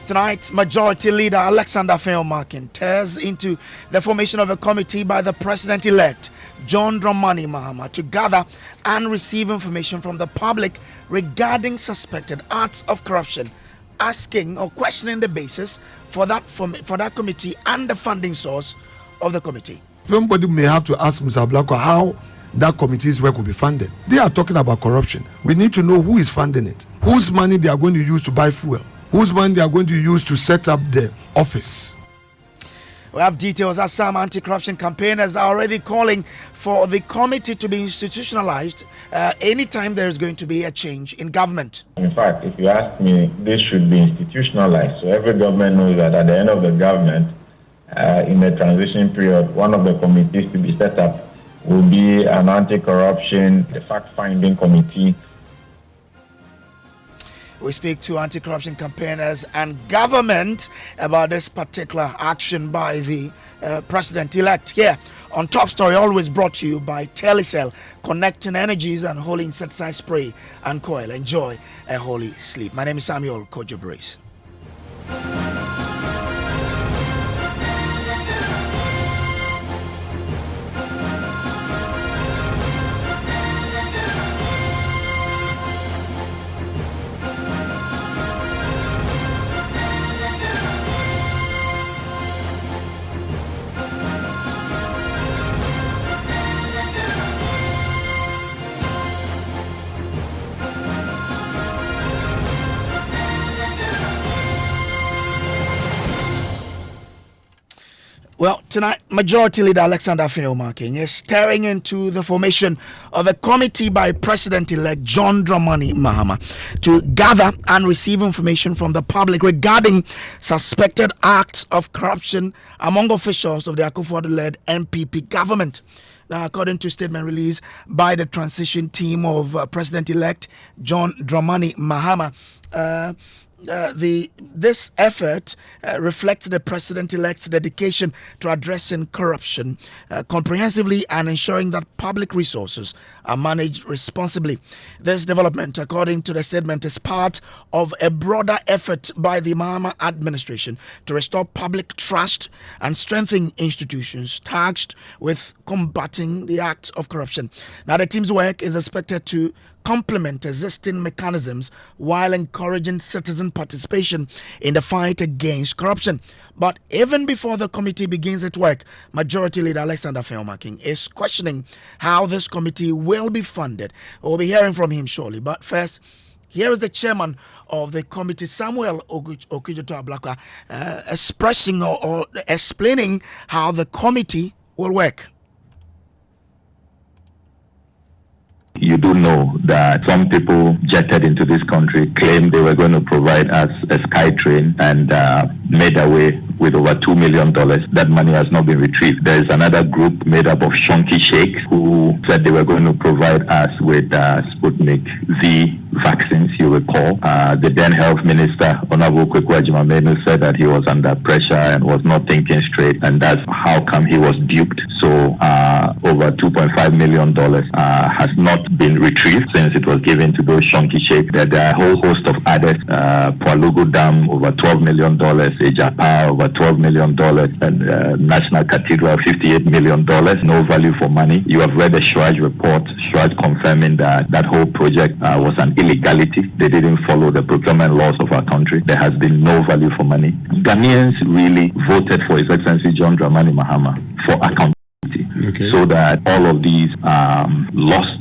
Tonight, Majority Leader Afenyo-Markin tears into the formation of a committee by the President-Elect John Dramani Mahama to gather and receive information from the public regarding suspected acts of corruption, asking or questioning the basis for that committee and the funding source of the committee. Somebody may have to ask Mr. Blacko how that committee's work will be funded. They are talking about corruption. We need to know who is funding it, whose money they are going to use to buy fuel, whose money they are going to use to set up the office. We have details as some anti-corruption campaigners are already calling for the committee to be institutionalized anytime there is going to be a change in government. In fact, if you ask me, this should be institutionalized so every government knows that at the end of the government, in the transition period, one of the committees to be set up will be an anti-corruption, the fact-finding committee. We speak to anti-corruption campaigners and government about this particular action by the President-Elect. Here on Top Story, always brought to you by Telecel, connecting energies and holy insecticide spray and coil. Enjoy a holy sleep. My name is Samuel Kojo Brace. Well, tonight, Majority Leader Afenyo-Markin is staring into the formation of a committee by President-Elect John Dramani Mahama to gather and receive information from the public regarding suspected acts of corruption among officials of the Akufo-Addo-led NPP government. Now, according to a statement released by the transition team of President-Elect John Dramani Mahama, this effort reflects the President-elect's dedication to addressing corruption comprehensively and ensuring that public resources are managed responsibly. This development, according to the statement, is part of a broader effort by the Mahama administration to restore public trust and strengthen institutions tasked with combating the acts of corruption. Now, the team's work is expected to complement existing mechanisms while encouraging citizen participation in the fight against corruption. But even before the committee begins its work, Majority Leader Afenyo-Markin is questioning how this committee will be funded. We'll be hearing from him shortly. But first, here is the chairman of the committee, Samuel Okudzeto-Ablakwa, expressing or explaining how the committee will work. You do know that some people jetted into this country, claimed they were going to provide us a sky train and made away with over $2 million. That money has not been retrieved. There is another group made up of shonky sheikhs who said they were going to provide us with Sputnik V vaccines, you recall. The then health minister, Honorable Kweku Ajimamenu, said that he was under pressure and was not thinking straight, and that's how come he was duped. So over $2.5 million has not been retrieved since it was given to those shonky sheikhs. There are a whole host of others. Pualugu Dam, over $12 million. Ejapa, over $12 million. And National Cathedral, $58 million. No value for money. You have read the Schwarz report. Schwarz confirming that that whole project was an illegality. They didn't follow the procurement laws of our country. There has been no value for money. Ghanaians really voted for His Excellency John Dramani Mahama for accountability. Okay. So that all of these lost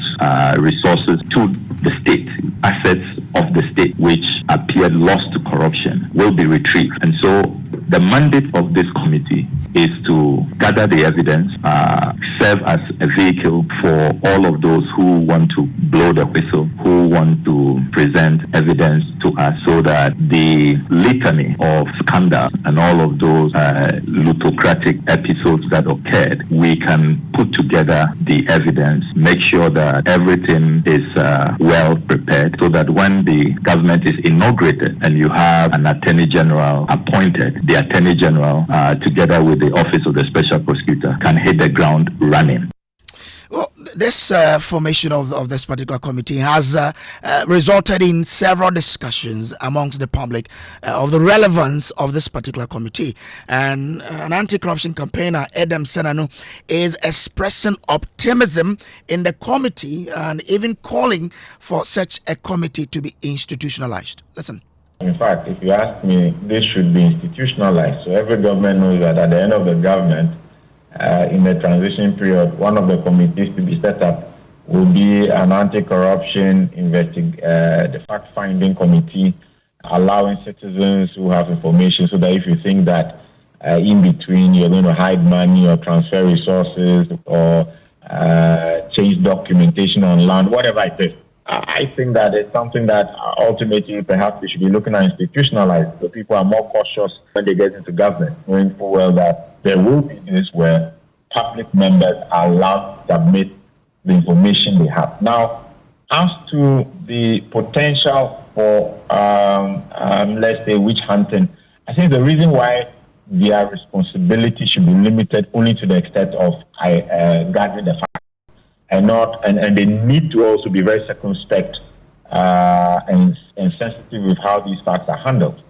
resources to the state, assets of the state which appeared lost to corruption, will be retrieved. And so the mandate of this committee is to gather the evidence, serve as a vehicle for all of those who want to blow the whistle, who want to present evidence to us, so that the litany of scandal and all of those plutocratic episodes that occurred, we can put together the evidence, make sure that everything is well prepared, so that when the government is inaugurated and you have an Attorney General appointed, the Attorney General, together with the Office of the Special Prosecutor, can hit the ground running. Well, this formation of this particular committee has resulted in several discussions amongst the public of the relevance of this particular committee. And an anti-corruption campaigner, Edem Senanu, is expressing optimism in the committee and even calling for such a committee to be institutionalized. Listen. In fact, if you ask me, this should be institutionalized. So every government knows that at the end of the government, in the transition period, one of the committees to be set up will be an anti-corruption the fact-finding committee, allowing citizens who have information so that if you think that in between you're going to hide money or transfer resources or change documentation on land, whatever it is, I think that it's something that ultimately perhaps we should be looking at institutionalized, so people are more cautious when they get into government, knowing full well that there will be days where public members are allowed to submit the information they have. Now, as to the potential for, let's say, witch hunting, I think the reason why their responsibility should be limited only to the extent of gathering the facts, and they need to also be very circumspect and sensitive with how these facts are handled,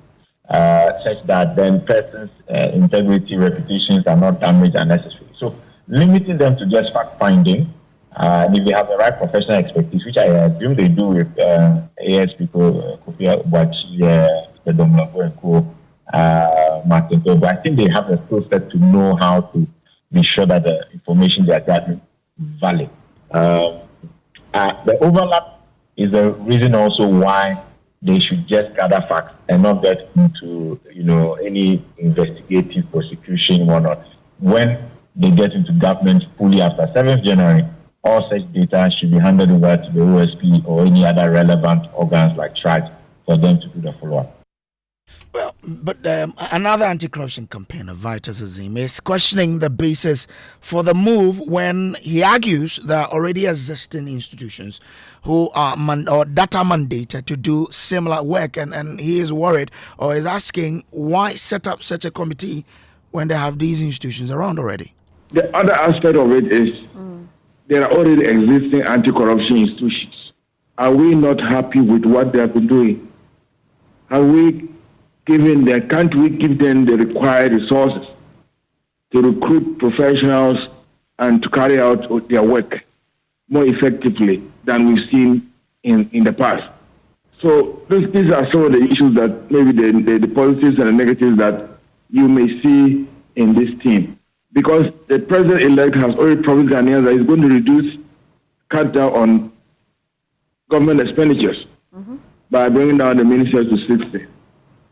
such that then persons' integrity, reputations are not damaged unnecessarily. So limiting them to just fact-finding, and if they have the right professional expertise, which I assume they do with AS people, Kofi Abuachi, the Domlago and Co, Martin, but I think they have the skill set to know how to be sure that the information they are gathering is valid. The overlap is the reason also why they should just gather facts and not get into, any investigative prosecution or not. When they get into government fully after 7th January, all such data should be handed over to the OSP or any other relevant organs like tribes for them to do the follow-up. Well, but another anti-corruption campaigner, Vitus Azim, is questioning the basis for the move when he argues there are already existing institutions who are data mandated to do similar work, and he is worried or is asking why set up such a committee when they have these institutions around already. The other aspect of it is there are already existing anti-corruption institutions. Are we not happy with what they have been doing? Can't we give them the required resources to recruit professionals and to carry out their work more effectively than we've seen in the past? So these are some of the issues that maybe the positives and the negatives that you may see in this team. Because the President-Elect has already promised Ghanaians that he's going to cut down on government expenditures by bringing down the ministers to 60.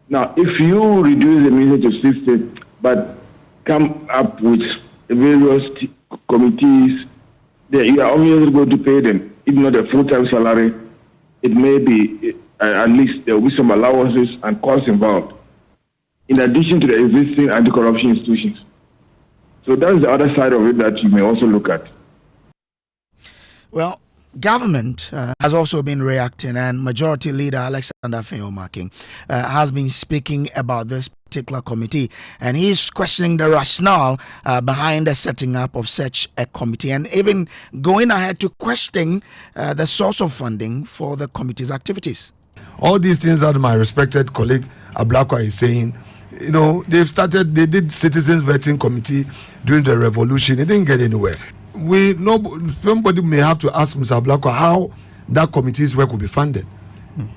Now, if you reduce the minister to 60, but come up with various committees, you are obviously going to pay them, if not a full-time salary. It may be, at least there will be some allowances and costs involved, in addition to the existing anti-corruption institutions. So that's the other side of it that you may also look at. Well, government has also been reacting, and Majority Leader Alexander Afenyo-Markin has been speaking about this particular committee, and he's questioning the rationale behind the setting up of such a committee, and even going ahead to question the source of funding for the committee's activities. All these things that my respected colleague Ablakwa is saying, they did citizens vetting committee during the revolution. It didn't get anywhere. Somebody may have to ask Mr. Ablakwa how that committee's work will be funded.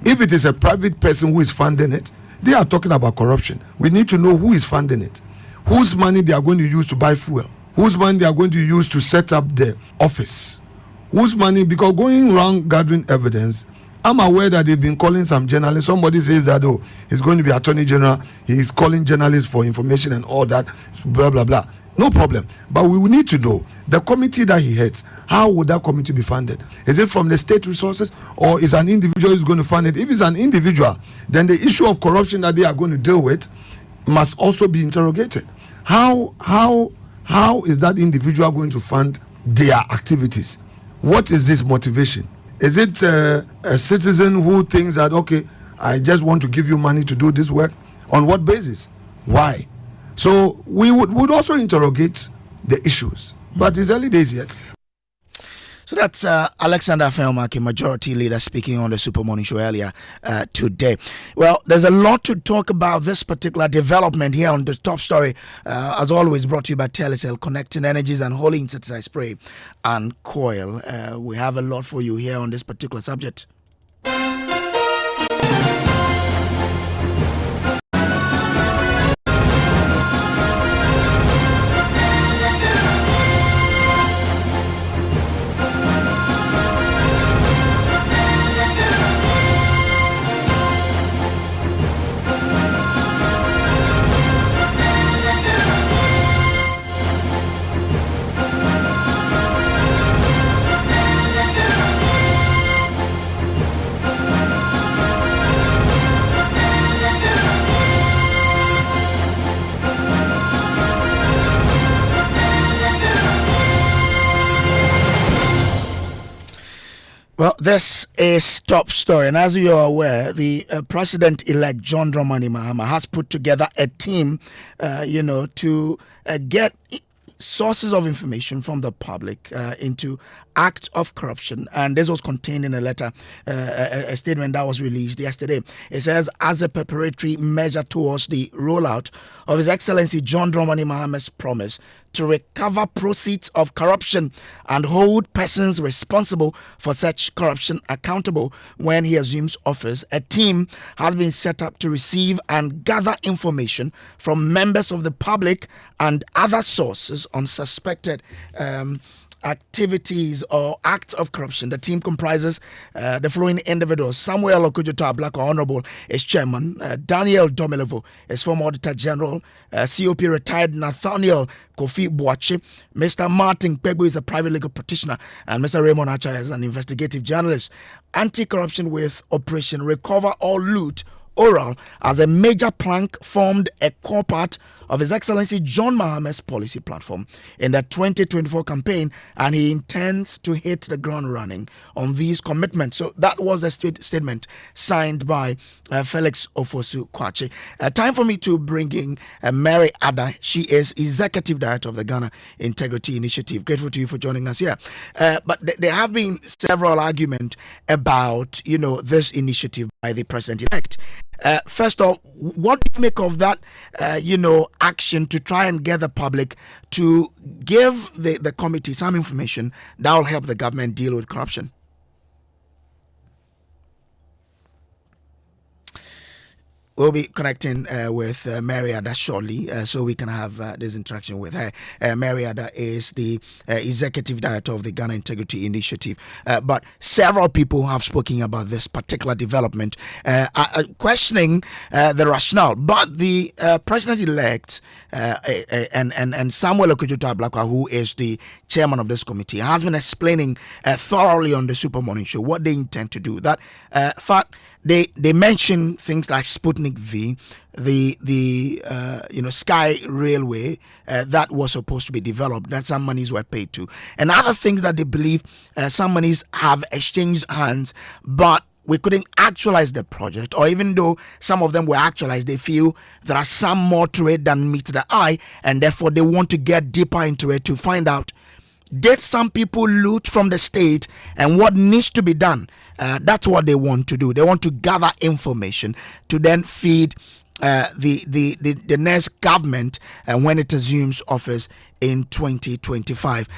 If it is a private person who is funding it, they are talking about corruption. We need to know who is funding it, whose money they are going to use to buy fuel, whose money they are going to use to set up the office, whose money, because going around gathering evidence, I'm aware that they've been calling some journalists. Somebody says that, he's going to be Attorney General, he's calling journalists for information and all that, blah, blah, blah. No problem. But we will need to know the committee that he heads, how would that committee be funded? Is it from the state resources, or is an individual who's going to fund it? If it's an individual, then the issue of corruption that they are going to deal with must also be interrogated. How is that individual going to fund their activities? What is this motivation? Is it a citizen who thinks that, okay, I just want to give you money to do this work? On what basis? Why? So we would also interrogate the issues, but it's early days yet. So So that's Alexander Afenyo-Markin, Majority Leader, speaking on the Super Morning Show earlier today. Well, there's a lot to talk about this particular development here on the top story. As always, brought to you by Telecel, connecting energies and holy insecticide spray and coil. We have a lot for you here on this particular subject. Well, this is top story, and as you are aware, the President-Elect John Dramani Mahama has put together a team, to get sources of information from the public into acts of corruption, and this was contained in a letter, a statement that was released yesterday. It says, as a preparatory measure towards the rollout of His Excellency John Dramani Mahama's promise to recover proceeds of corruption and hold persons responsible for such corruption accountable when he assumes office, a team has been set up to receive and gather information from members of the public and other sources on suspected activities or acts of corruption. The team comprises the following individuals: Samuel Okudzoto-Ablakwa, Honorable, is chairman; Daniel Domilevo is former Auditor General; COP retired Nathaniel Kofi Boachi; Mr. Martin Pegbu is a private legal practitioner; and Mr. Raymond Achai is an investigative journalist. Anti-corruption with Operation Recover All Loot Oral as a major plank formed a core part of His Excellency John Mahama's policy platform in the 2024 campaign, and he intends to hit the ground running on these commitments. So that was a statement signed by Felix Ofosu-Kwakye. Time for me to bring in Mary Ada. She is Executive Director of the Ghana Integrity Initiative. Grateful to you for joining us here. But there have been several arguments about, this initiative by the President-Elect. First off, what do you make of that, action to try and get the public to give the committee some information that will help the government deal with corruption? We'll be connecting with Mariada shortly, so we can have this interaction with her. Mariada is the Executive Director of the Ghana Integrity Initiative. But several people have spoken about this particular development, questioning the rationale. But the President-Elect and Samuel Okudzoto-Ablakwa, who is the chairman of this committee, has been explaining thoroughly on the Super Morning Show what they intend to do. That fact, they mention things like Sputnik V, the Sky Railway that was supposed to be developed, that some monies were paid to, and other things that they believe some monies have exchanged hands, but we couldn't actualize the project, or even though some of them were actualized, they feel there are some more to it than meets the eye, and therefore they want to get deeper into it to find out, did some people loot from the state and what needs to be done? That's what they want to do. They want to gather information to then feed the next government when it assumes office in 2025.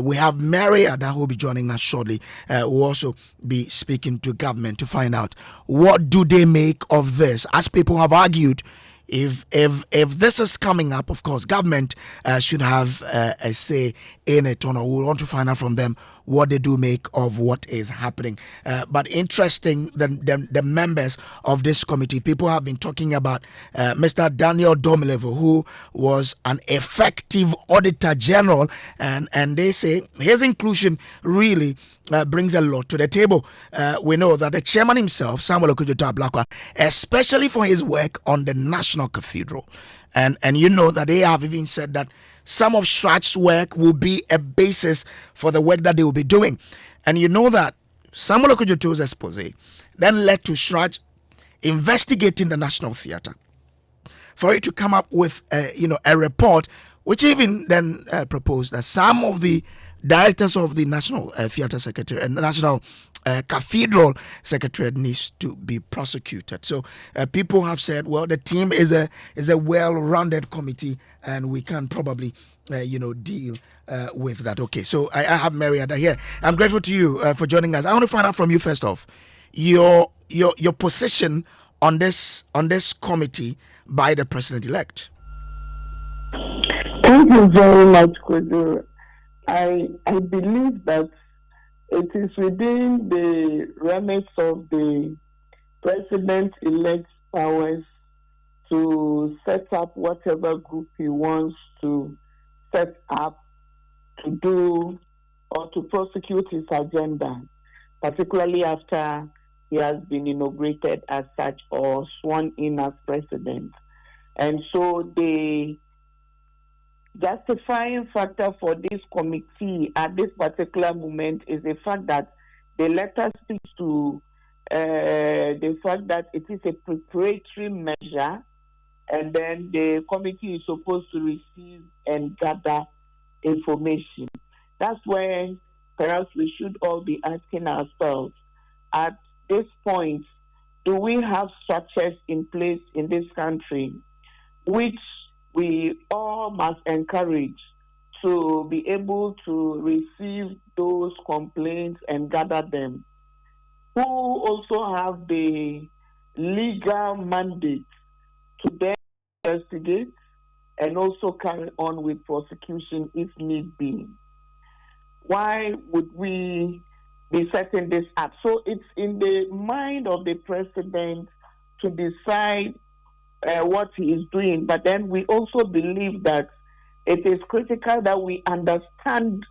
We have Mariada who will be joining us shortly. We'll also be speaking to government to find out what do they make of this. As people have argued, if this is coming up, of course, government should have a say in it. Or we want to find out from them what they do make of what is happening. But interesting, the members of this committee, people have been talking about Mr. Daniel Domilevo, who was an effective Auditor General, and they say his inclusion really brings a lot to the table. We know that the chairman himself, Samuel Okudzoto-Ablakwa, especially for his work on the National Cathedral, and you know that they have even said that some of Shrach's work will be a basis for the work that they will be doing. And you know that Samuel Okudzoto's expose then led to Shrach investigating the National Theatre for it to come up with a report which even then proposed that some of the directors of the National Theatre Secretariat and National Cathedral Secretariat needs to be prosecuted. So people have said, well, the team is a well-rounded committee, and we can probably deal with that. Okay, so I have Mariada here. I'm grateful to you for joining us. I want to find out from you first off your position on this committee by the President-Elect. Thank you very much, Kodo. I believe that it is within the remit of the President-Elect's powers to set up whatever group he wants to set up to do or to prosecute his agenda, particularly after he has been inaugurated as such or sworn in as president. And so the justifying factor for this committee at this particular moment is the fact that the letter speaks to the fact that it is a preparatory measure, and then the committee is supposed to receive and gather information. That's where perhaps we should all be asking ourselves, at this point, do we have structures in place in this country which we all must encourage to be able to receive those complaints and gather them, who also have the legal mandate to then investigate and also carry on with prosecution if need be? Why would we be setting this up? So it's in the mind of the president to decide what he is doing, but then we also believe that it is critical that we understand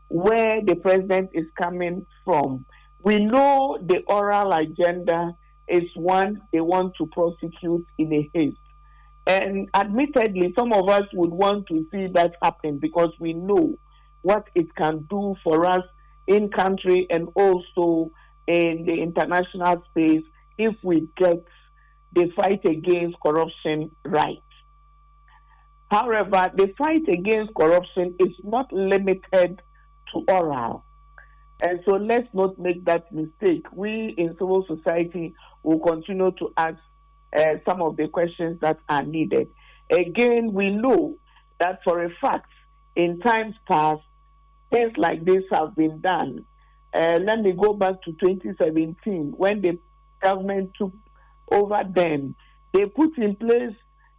where the president is coming from. We know the oral agenda is one they want to prosecute in a haste. And admittedly, some of us would want to see that happen because we know what it can do for us in country and also in the international space if we get the fight against corruption right. However, the fight against corruption is not limited to oral. And so let's not make that mistake. We in civil society will continue to ask some of the questions that are needed. Again, we know that for a fact, in times past, things like this have been done. Let me go back to 2017 when the government took over them. They put in place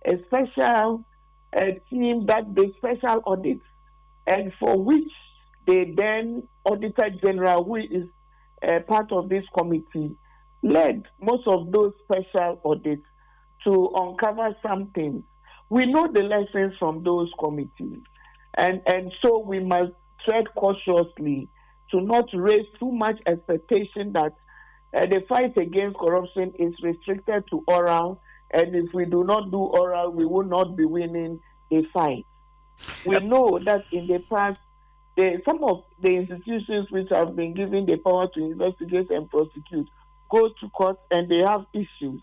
a special team that did special audits, and for which the then Auditor General, who is part of this committee, led most of those special audits to uncover something. We know the lessons from those committees, and so we must tread cautiously to not raise too much expectation that the fight against corruption is restricted to oral, and if we do not do oral, we will not be winning the fight. We know that in the past, some of the institutions which have been given the power to investigate and prosecute go to court and they have issues.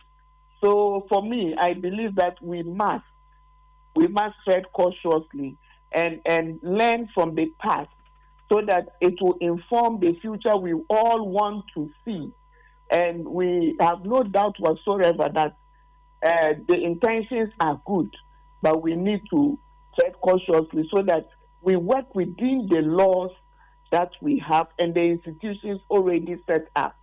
So for me, I believe that we must tread cautiously and learn from the past so that it will inform the future we all want to see. And we have no doubt whatsoever that the intentions are good, but we need to tread cautiously so that we work within the laws that we have and the institutions already set up.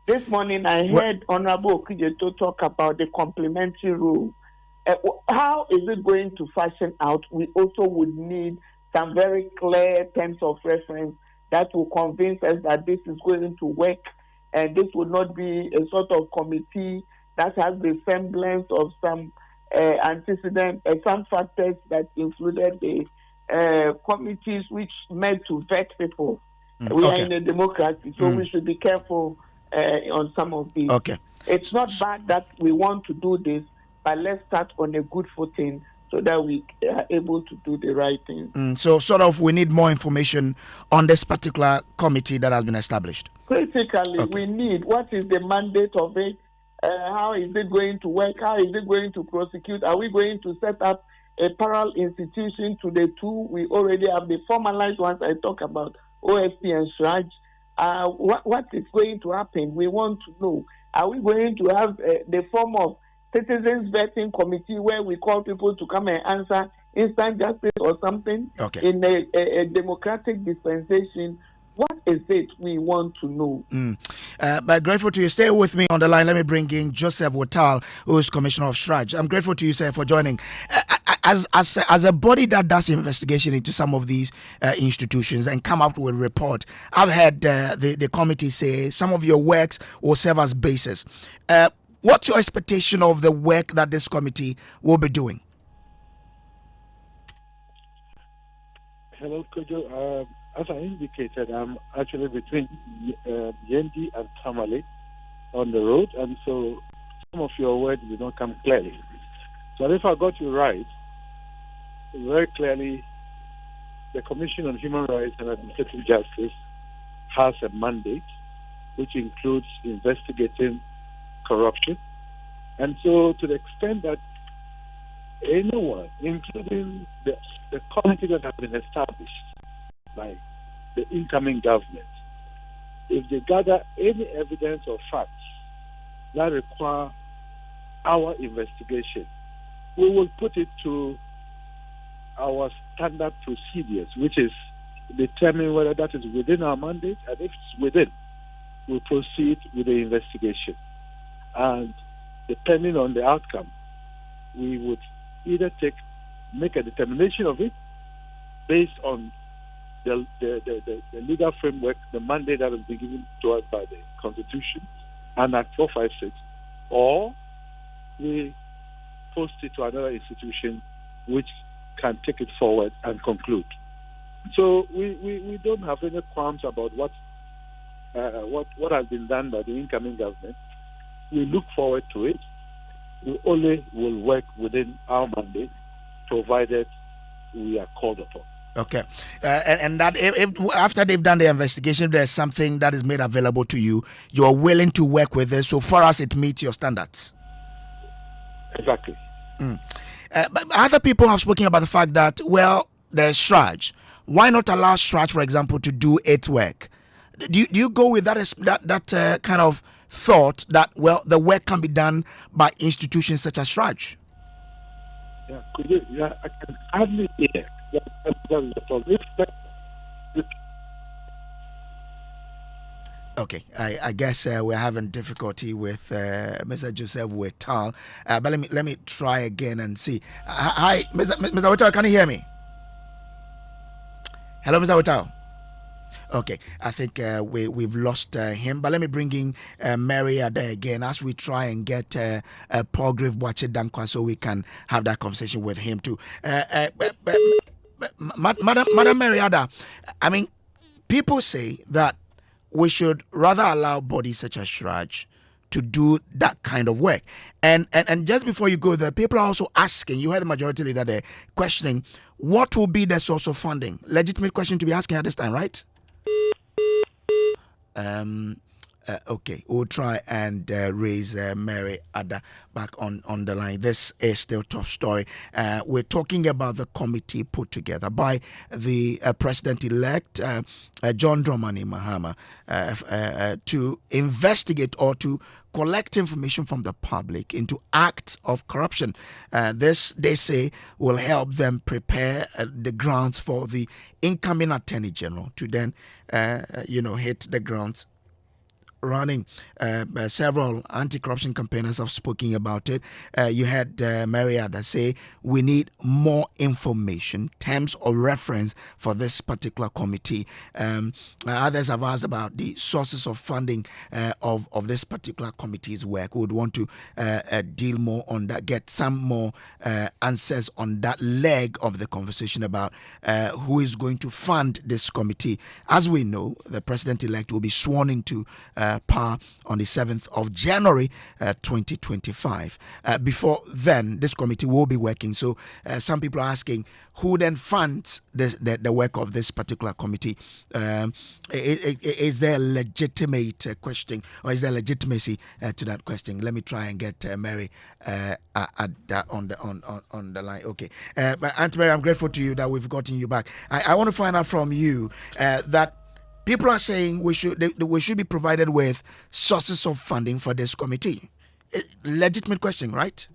This morning I heard Honorable Okujeto talk about the complementary rule. How is it going to fashion out? We also would need some very clear terms of reference that will convince us that this is going to work, and this would not be a sort of committee that has the semblance of some antecedent, some factors that included the committees which meant to vet people. We are in a democracy, so we should be careful on some of these. It's not bad that we want to do this, but let's start on a good footing so that we are able to do the right thing. So sort of we need more information on this particular committee that has been established. Critically, we need what is the mandate of it, how is it going to work, how is it going to prosecute, are we going to set up a parallel institution to the two we already have, the formalized ones I talk about, OFP and SRAJ. What is going to happen? We want to know. Are we going to have the form of citizens vetting committee where we call people to come and answer instant justice or something in a democratic dispensation? What is it we want to know? But grateful to you. Stay with me on the line. Let me bring in Joseph Wotal, who is Commissioner of SRAJ. I'm grateful to you, sir, for joining. As a body that does investigation into some of these institutions and come up with a report, I've heard the committee say some of your works will serve as basis. What's your expectation of the work that this committee will be doing? Hello, Kojo. As I indicated, I'm actually between Yendi and Tamale on the road, and so some of your words did not come clearly. So if I got you right, very clearly, the Commission on Human Rights and Administrative Justice has a mandate which includes investigating corruption. And so to the extent that anyone, including the committee that has been established by the incoming government, if they gather any evidence or facts that require our investigation, we will put it to our standard procedures, which is determine whether that is within our mandate, and if it's within, we'll proceed with the investigation. And depending on the outcome, we would either make a determination of it based on the legal framework, the mandate that has been given to us by the Constitution and Act 456, or we post it to another institution which can take it forward and conclude. So we don't have any qualms about what has been done by the incoming government. We look forward to it. We only will work within our mandate, provided we are called upon. Okay, and that if after they've done the investigation, there's something that is made available to you, you're willing to work with it so far as it meets your standards. Exactly. But other people have spoken about the fact that, well, there's SRAJ. Why not allow SRAJ, for example, to do its work? Do you go with that kind of thought that, well, the work can be done by institutions such as SRAJ? Yeah, I can hardly hear. Okay, I guess we're having difficulty with Mr. Joseph Wetal, but let me try again and see. Hi, Mr. Wetal, can you hear me? Hello, Mr. Wetal. Okay, I think we've lost him, but let me bring in Mary Ada again as we try and get Paul Griff Boache Dankwa so we can have that conversation with him too. Madam Mary Ada, I mean, people say that we should rather allow bodies such as SRAJ to do that kind of work. And just before you go there, people are also asking, you heard the majority leader there, questioning, what will be the source of funding? Legitimate question to be asking at this time, right? Okay, we'll try and raise Mary Ada back on the line. This is still top story. We're talking about the committee put together by the President-Elect John Dramani Mahama to investigate or to collect information from the public into acts of corruption. This, they say, will help them prepare the grounds for the incoming Attorney General to then, hit the grounds running. Several anti-corruption campaigners have spoken about it. You had Mariada say we need more information, terms of reference for this particular committee. Others have asked about the sources of funding of this particular committee's work. We would want to deal more on that, get some more answers on that leg of the conversation about who is going to fund this committee. As we know, the President-elect will be sworn into power on the 7th of January 2025. Before then, this committee will be working. So some people are asking who then funds the work of this particular committee. Is there a legitimate question, or is there legitimacy to that question? Let me try and get Mary on the line. Okay, but Aunt Mary, I'm grateful to you that we've gotten you back. I want to find out from you that people are saying we should be provided with sources of funding for this committee. Legitimate question, right?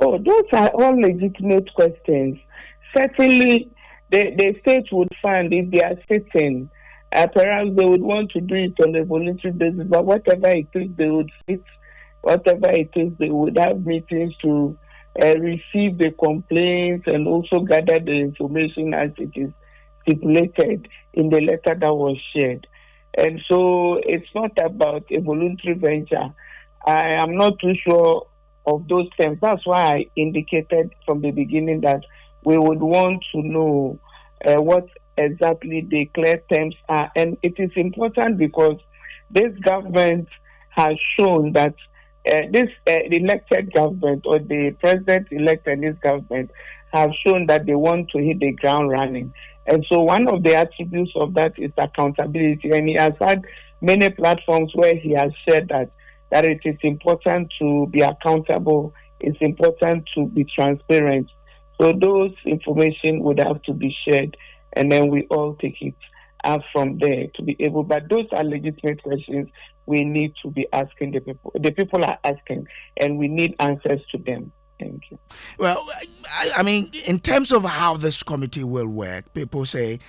Oh, those are all legitimate questions. Certainly, the state would fund if they are sitting. Perhaps they would want to do it on a voluntary basis, but whatever it is, they would sit. Whatever it is, they would have meetings to receive the complaints and also gather the information as it is stipulated in the letter that was shared. And so it's not about a voluntary venture. I am not too sure of those terms. That's why I indicated from the beginning that we would want to know what exactly the clear terms are. And it is important because this government has shown that the elected government, or the president-elect and this government, have shown that they want to hit the ground running. And so one of the attributes of that is accountability. And he has had many platforms where he has said that it is important to be accountable, it's important to be transparent. So those information would have to be shared, and then we all take it up from there to be able. But those are legitimate questions we need to be asking the people. The people are asking, and we need answers to them. Thank you. Well, I mean, in terms of how this committee will work, people say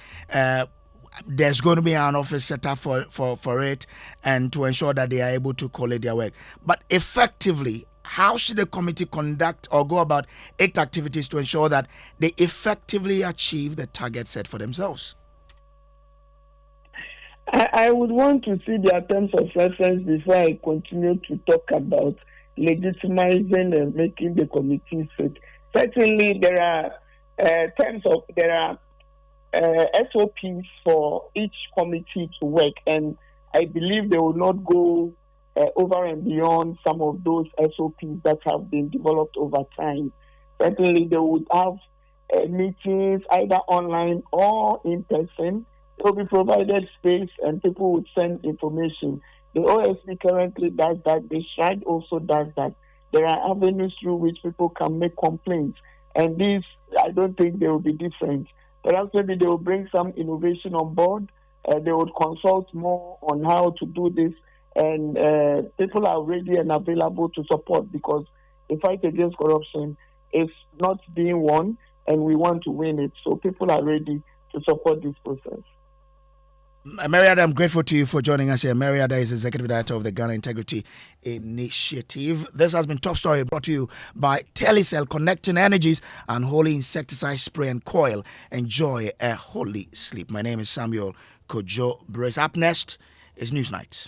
there's going to be an office set up for it, and to ensure that they are able to collate their work. But effectively, how should the committee conduct or go about its activities to ensure that they effectively achieve the target set for themselves? I would want to see their terms of reference before I continue to talk about legitimizing and making the committee fit. Certainly, there are SOPs for each committee to work, and I believe they will not go over and beyond some of those SOPs that have been developed over time. Certainly, they would have meetings either online or in person. They will be provided space, and people would send information. The OSP currently does that. The Shrine also does that. There are avenues through which people can make complaints, and these, I don't think they will be different. Perhaps maybe they will bring some innovation on board. They would consult more on how to do this, and people are ready and available to support, because the fight against corruption is not being won, and we want to win it. So people are ready to support this process. Mariada, I'm grateful to you for joining us here. Mariada is Executive Director of the Ghana Integrity Initiative. This has been Top Story, brought to you by Telecel, connecting energies and holy insecticide spray and coil. Enjoy a holy sleep. My name is Samuel Kojo Brace. Up next is Newsnight.